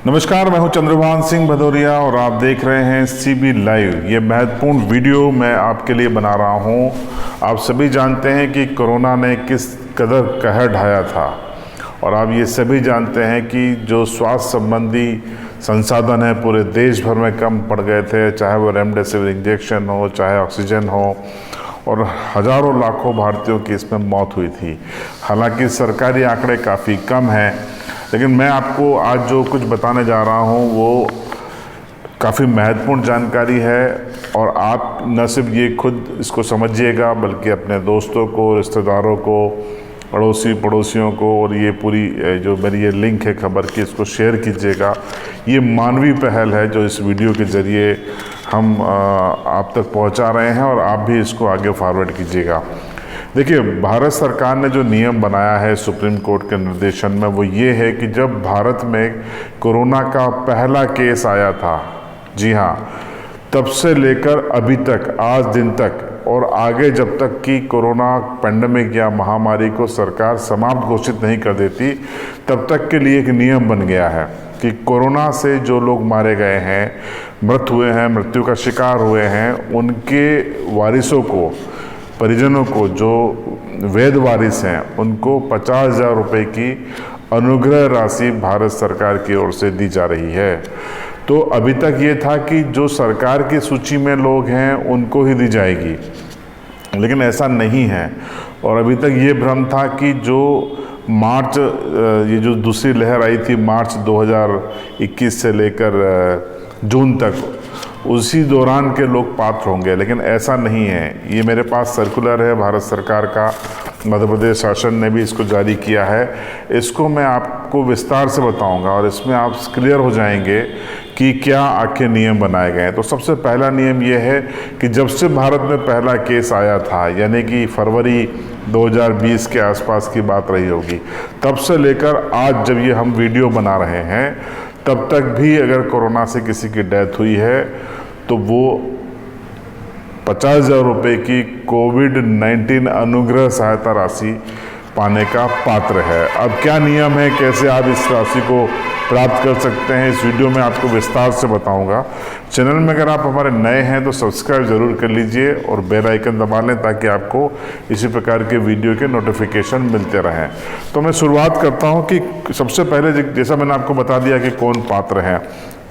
नमस्कार, मैं हूं चंद्रभान सिंह भदौरिया और आप देख रहे हैं सीबी लाइव। ये महत्वपूर्ण वीडियो मैं आपके लिए बना रहा हूं। आप सभी जानते हैं कि कोरोना ने किस कदर कहर ढाया था और आप ये सभी जानते हैं कि जो स्वास्थ्य संबंधी संसाधन है पूरे देश भर में कम पड़ गए थे, चाहे वो रेमडेसिविर इंजेक्शन हो, चाहे ऑक्सीजन हो, और हज़ारों लाखों भारतीयों की इसमें मौत हुई थी। हालांकि सरकारी आंकड़े काफ़ी कम हैं, लेकिन मैं आपको आज जो कुछ बताने जा रहा हूं वो काफ़ी महत्वपूर्ण जानकारी है और आप न सिर्फ ये खुद इसको समझिएगा बल्कि अपने दोस्तों को, रिश्तेदारों को, अड़ोसी पड़ोसियों को, और ये पूरी जो मेरी ये लिंक है खबर की, इसको शेयर कीजिएगा। ये मानवीय पहल है जो इस वीडियो के ज़रिए हम आप तक पहुंचा रहे हैं और आप भी इसको आगे फॉरवर्ड कीजिएगा। देखिए, भारत सरकार ने जो नियम बनाया है सुप्रीम कोर्ट के निर्देशन में, वो ये है कि जब भारत में कोरोना का पहला केस आया था, जी हाँ, तब से लेकर अभी तक, आज दिन तक और आगे जब तक कि कोरोना पेंडेमिक या महामारी को सरकार समाप्त घोषित नहीं कर देती, तब तक के लिए एक नियम बन गया है कि कोरोना से जो लोग मारे गए हैं, मृत्यु का शिकार हुए हैं, उनके वारिसों को, परिजनों को, जो वैध वारिस हैं, उनको 50,000 रुपये की अनुग्रह राशि भारत सरकार की ओर से दी जा रही है। तो अभी तक ये था कि जो सरकार की सूची में लोग हैं उनको ही दी जाएगी, लेकिन ऐसा नहीं है। और अभी तक ये भ्रम था कि जो मार्च, ये जो दूसरी लहर आई थी मार्च 2021 से लेकर जून तक, उसी दौरान के लोग पात्र होंगे, लेकिन ऐसा नहीं है। ये मेरे पास सर्कुलर है भारत सरकार का, मध्य प्रदेश शासन ने भी इसको जारी किया है। इसको मैं आपको विस्तार से बताऊंगा और इसमें आप क्लियर हो जाएंगे कि क्या आखिर नियम बनाए गए हैं। तो सबसे पहला नियम ये है कि जब से भारत में पहला केस आया था, यानी कि फरवरी 2020 के आसपास की बात रही होगी, तब से लेकर आज जब ये हम वीडियो बना रहे हैं, तब तक भी अगर कोरोना से किसी की डेथ हुई है तो वो 50,000 रुपये की कोविड-19 अनुग्रह सहायता राशि पाने का पात्र है। अब क्या नियम है, कैसे आप इस राशि को प्राप्त कर सकते हैं, इस वीडियो में आपको विस्तार से बताऊंगा। चैनल में अगर आप हमारे नए हैं तो सब्सक्राइब ज़रूर कर लीजिए और बेल आइकन दबा लें ताकि आपको इसी प्रकार के वीडियो के नोटिफिकेशन मिलते रहें। तो मैं शुरुआत करता हूं कि सबसे पहले, जैसा मैंने आपको बता दिया कि कौन पात्र हैं,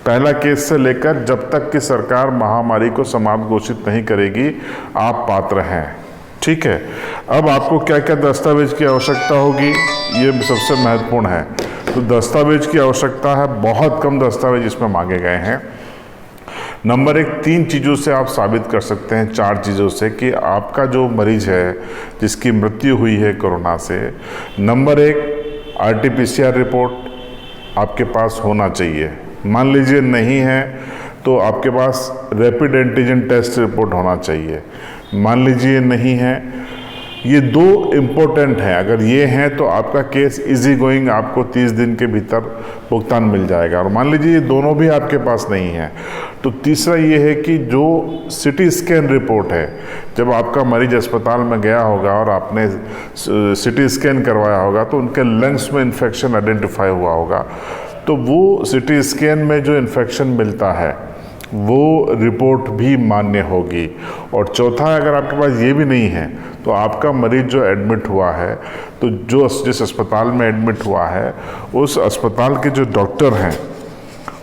पहला केस से लेकर जब तक कि सरकार महामारी को समाप्त घोषित नहीं करेगी, आप पात्र हैं। ठीक है। अब आपको क्या क्या दस्तावेज की आवश्यकता होगी, ये सबसे महत्वपूर्ण है। तो दस्तावेज की आवश्यकता है, बहुत कम दस्तावेज इसमें मांगे गए हैं। नंबर 1, 3 चीज़ों से आप साबित कर सकते हैं, 4 चीज़ों से, कि आपका जो मरीज है जिसकी मृत्यु हुई है कोरोना से। नंबर 1, RT-PCR रिपोर्ट आपके पास होना चाहिए। मान लीजिए नहीं है तो आपके पास रैपिड एंटीजन टेस्ट रिपोर्ट होना चाहिए। मान लीजिए नहीं है, ये 2 इम्पोर्टेंट हैं। अगर ये हैं तो आपका केस इजी गोइंग, आपको 30 दिन के भीतर भुगतान मिल जाएगा। और मान लीजिए ये दोनों भी आपके पास नहीं है, तो तीसरा ये है कि जो CT स्कैन रिपोर्ट है, जब आपका मरीज अस्पताल में गया होगा और आपने CT स्कैन करवाया होगा तो उनके लंग्स में इन्फेक्शन आइडेंटिफाई हुआ होगा, तो वो CT स्कैन में जो इन्फेक्शन मिलता है वो रिपोर्ट भी मान्य होगी। और चौथा, अगर आपके पास ये भी नहीं है तो आपका मरीज जो एडमिट हुआ है, तो जिस अस्पताल में एडमिट हुआ है उस अस्पताल के जो डॉक्टर हैं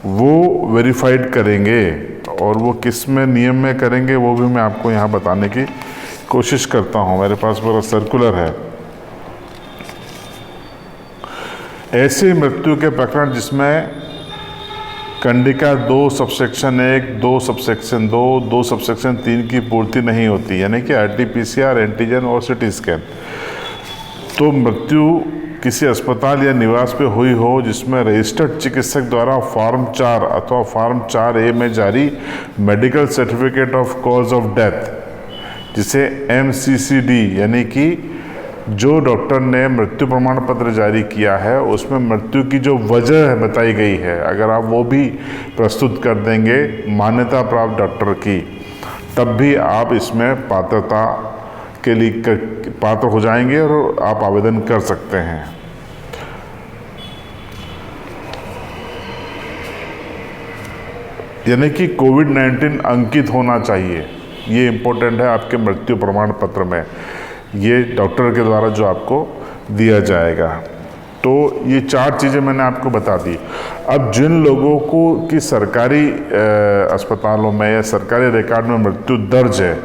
वो वेरीफाइड करेंगे, और वो किस में नियम में करेंगे वो भी मैं आपको यहाँ बताने की कोशिश करता हूँ। मेरे पास पूरा सर्कुलर है। ऐसे मृत्यु के प्रकरण जिसमें कंडिका 2 सबसेक्शन 1, 2 सबसेक्शन 2, 2 सबसेक्शन 3 की पूर्ति नहीं होती, यानी कि RT-PCR, एंटीजन और CT स्कैन, तो मृत्यु किसी अस्पताल या निवास पे हुई हो जिसमें रजिस्टर्ड चिकित्सक द्वारा फॉर्म 4 अथवा फॉर्म 4A में जारी medical certificate of cause of death, जिसे MCCD, यानी कि जो डॉक्टर ने मृत्यु प्रमाण पत्र जारी किया है उसमें मृत्यु की जो वजह बताई गई है, अगर आप वो भी प्रस्तुत कर देंगे मान्यता प्राप्त डॉक्टर की, तब भी आप इसमें पात्रता के लिए पात्र हो जाएंगे और आप आवेदन कर सकते हैं। यानी कि कोविड-19 अंकित होना चाहिए। ये इम्पोर्टेंट है आपके मृत्यु प्रमाण पत्र में, ये डॉक्टर के द्वारा जो आपको दिया जाएगा। तो ये 4 चीज़ें मैंने आपको बता दी। अब जिन लोगों को कि सरकारी अस्पतालों में या सरकारी रिकॉर्ड में मृत्यु दर्ज है,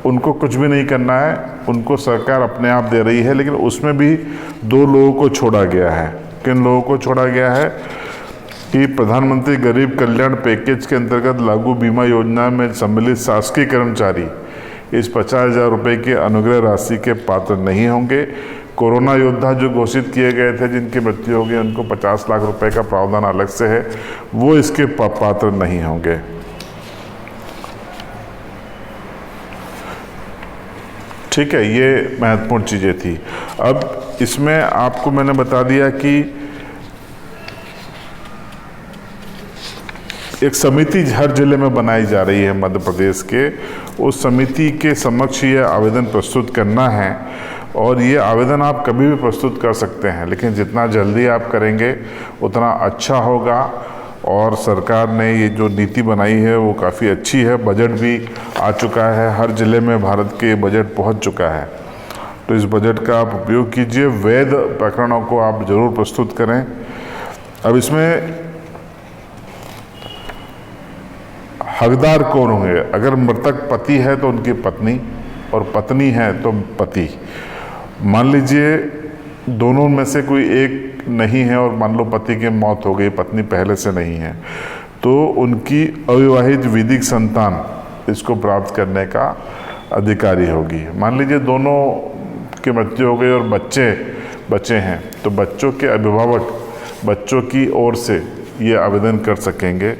उनको कुछ भी नहीं करना है, उनको सरकार अपने आप दे रही है। लेकिन उसमें भी 2 लोगों को छोड़ा गया है। किन लोगों को छोड़ा गया है कि प्रधानमंत्री गरीब कल्याण पैकेज के अंतर्गत लागू बीमा योजना में सम्मिलित शासकीय कर्मचारी इस 50,000 रुपये की अनुग्रह राशि के पात्र नहीं होंगे। कोरोना योद्धा जो घोषित किए गए थे, जिनकी मृत्यु हो गई, उनको 50 लाख रुपए का प्रावधान अलग से है, वो इसके पात्र नहीं होंगे। ठीक है, ये महत्वपूर्ण चीज़ें थी। अब इसमें आपको मैंने बता दिया कि एक समिति हर जिले में बनाई जा रही है मध्य प्रदेश के। उस समिति के समक्ष ये आवेदन प्रस्तुत करना है और ये आवेदन आप कभी भी प्रस्तुत कर सकते हैं, लेकिन जितना जल्दी आप करेंगे उतना अच्छा होगा। और सरकार ने ये जो नीति बनाई है वो काफ़ी अच्छी है। बजट भी आ चुका है, हर जिले में भारत के बजट पहुंच चुका है। तो इस बजट का आप उपयोग कीजिए। वैध प्रकरणों को आप जरूर प्रस्तुत करें। अब इसमें हकदार कौन होंगे? अगर मृतक पति है तो उनकी पत्नी, और पत्नी है तो पति। मान लीजिए दोनों में से कोई एक नहीं है और मान लो पति की मौत हो गई, पत्नी पहले से नहीं है, तो उनकी अविवाहित विधिक संतान इसको प्राप्त करने का अधिकारी होगी। मान लीजिए दोनों की मृत्यु हो गई और बच्चे बचे हैं, तो बच्चों के अभिभावक बच्चों की ओर से ये आवेदन कर सकेंगे।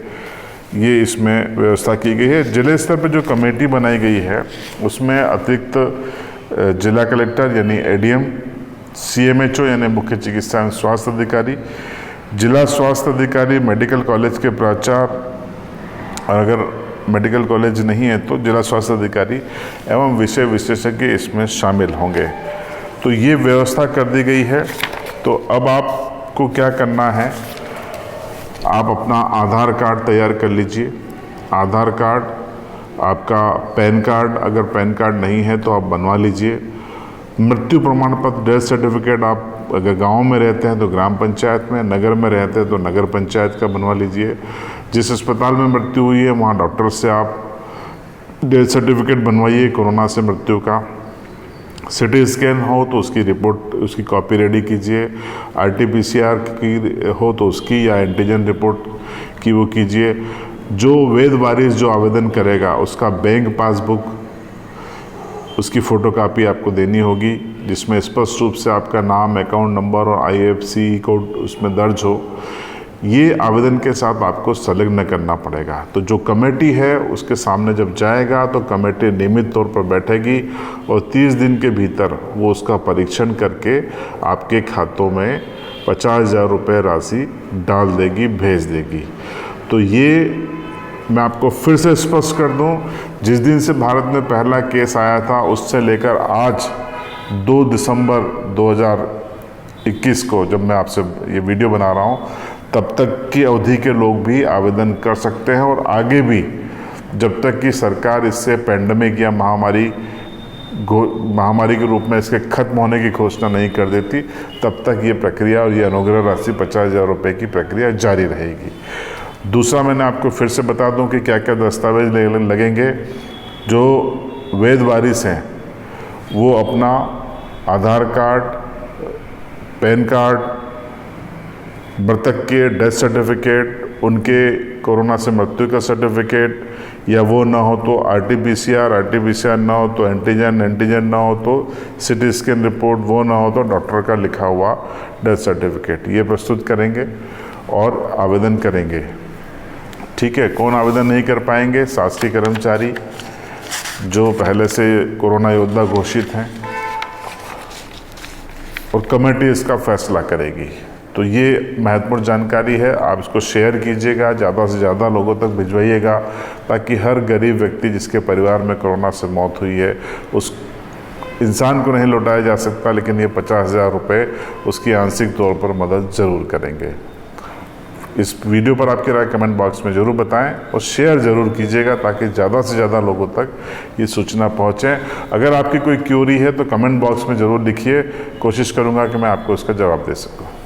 ये इसमें व्यवस्था की गई है। जिले स्तर पर जो कमेटी बनाई गई है उसमें अतिरिक्त जिला कलेक्टर यानी एडीएम, सीएमएचओ यानी मुख्य चिकित्सा एवं स्वास्थ्य अधिकारी, जिला स्वास्थ्य अधिकारी, मेडिकल कॉलेज के प्राचार्य, और अगर मेडिकल कॉलेज नहीं है तो जिला स्वास्थ्य अधिकारी एवं विषय विशेषज्ञ इसमें शामिल होंगे। तो ये व्यवस्था कर दी गई है। तो अब आपको क्या करना है, आप अपना आधार कार्ड तैयार कर लीजिए। आधार कार्ड, आपका पैन कार्ड, अगर पैन कार्ड नहीं है तो आप बनवा लीजिए। मृत्यु प्रमाण पत्र, डेथ सर्टिफिकेट, आप अगर गांव में रहते हैं तो ग्राम पंचायत में, नगर में रहते हैं तो नगर पंचायत का बनवा लीजिए। जिस अस्पताल में मृत्यु हुई है वहाँ डॉक्टर से आप डेथ सर्टिफिकेट बनवाइए कोरोना से मृत्यु का। सिटी स्कैन हो तो उसकी रिपोर्ट, उसकी कॉपी रेडी कीजिए। आरटीपीसीआर की हो तो उसकी, या एंटीजन रिपोर्ट की वो कीजिए। जो वैध वारिस जो आवेदन करेगा उसका बैंक पासबुक, उसकी फ़ोटोकॉपी आपको देनी होगी, जिसमें स्पष्ट रूप से आपका नाम, अकाउंट नंबर और आईएफएससी कोड उसमें दर्ज हो। ये आवेदन के साथ आपको संलग्न करना पड़ेगा। तो जो कमेटी है उसके सामने जब जाएगा तो कमेटी नियमित तौर पर बैठेगी और 30 दिन के भीतर वो उसका परीक्षण करके आपके खातों में 50,000 रुपये राशि डाल देगी, भेज देगी। तो ये मैं आपको फिर से स्पष्ट कर दूं, जिस दिन से भारत में पहला केस आया था उससे लेकर आज 2 दिसंबर 2021 को जब मैं आपसे ये वीडियो बना रहा हूँ, तब तक की अवधि के लोग भी आवेदन कर सकते हैं। और आगे भी जब तक कि सरकार इससे पेंडेमिक या महामारी के रूप में इसके खत्म होने की घोषणा नहीं कर देती, तब तक ये प्रक्रिया और ये अनुग्रह राशि 50,000 रुपये की प्रक्रिया जारी रहेगी। दूसरा, मैंने आपको फिर से बता दूं कि क्या क्या दस्तावेज लगेंगे। जो वैध वारिस हैं वो अपना आधार कार्ड, पैन कार्ड, मृतक के डेथ सर्टिफिकेट, उनके कोरोना से मृत्यु का सर्टिफिकेट, या वो ना हो तो आरटीपीसीआर ना हो तो एंटीजन ना हो तो सिटी स्कैन रिपोर्ट, वो ना हो तो डॉक्टर का लिखा हुआ डेथ सर्टिफिकेट, ये प्रस्तुत करेंगे और आवेदन करेंगे। ठीक है, कौन आवेदन नहीं कर पाएंगे? शासकीय कर्मचारी जो पहले से कोरोना योद्धा घोषित हैं, और कमेटी इसका फैसला करेगी। तो ये महत्वपूर्ण जानकारी है, आप इसको शेयर कीजिएगा, ज़्यादा से ज़्यादा लोगों तक भिजवाइएगा, ताकि हर गरीब व्यक्ति जिसके परिवार में कोरोना से मौत हुई है उस इंसान को नहीं लौटाया जा सकता, लेकिन ये 50,000 रुपये उसकी आंशिक तौर पर मदद ज़रूर करेंगे। इस वीडियो पर आपकी राय कमेंट बॉक्स में ज़रूर बताएं और शेयर ज़रूर कीजिएगा ताकि ज़्यादा से ज़्यादा लोगों तक ये सूचना पहुँचे। अगर आपकी कोई क्यूरी है तो कमेंट बॉक्स में ज़रूर लिखिए, कोशिश करूँगा कि मैं आपको उसका जवाब दे सकूँ।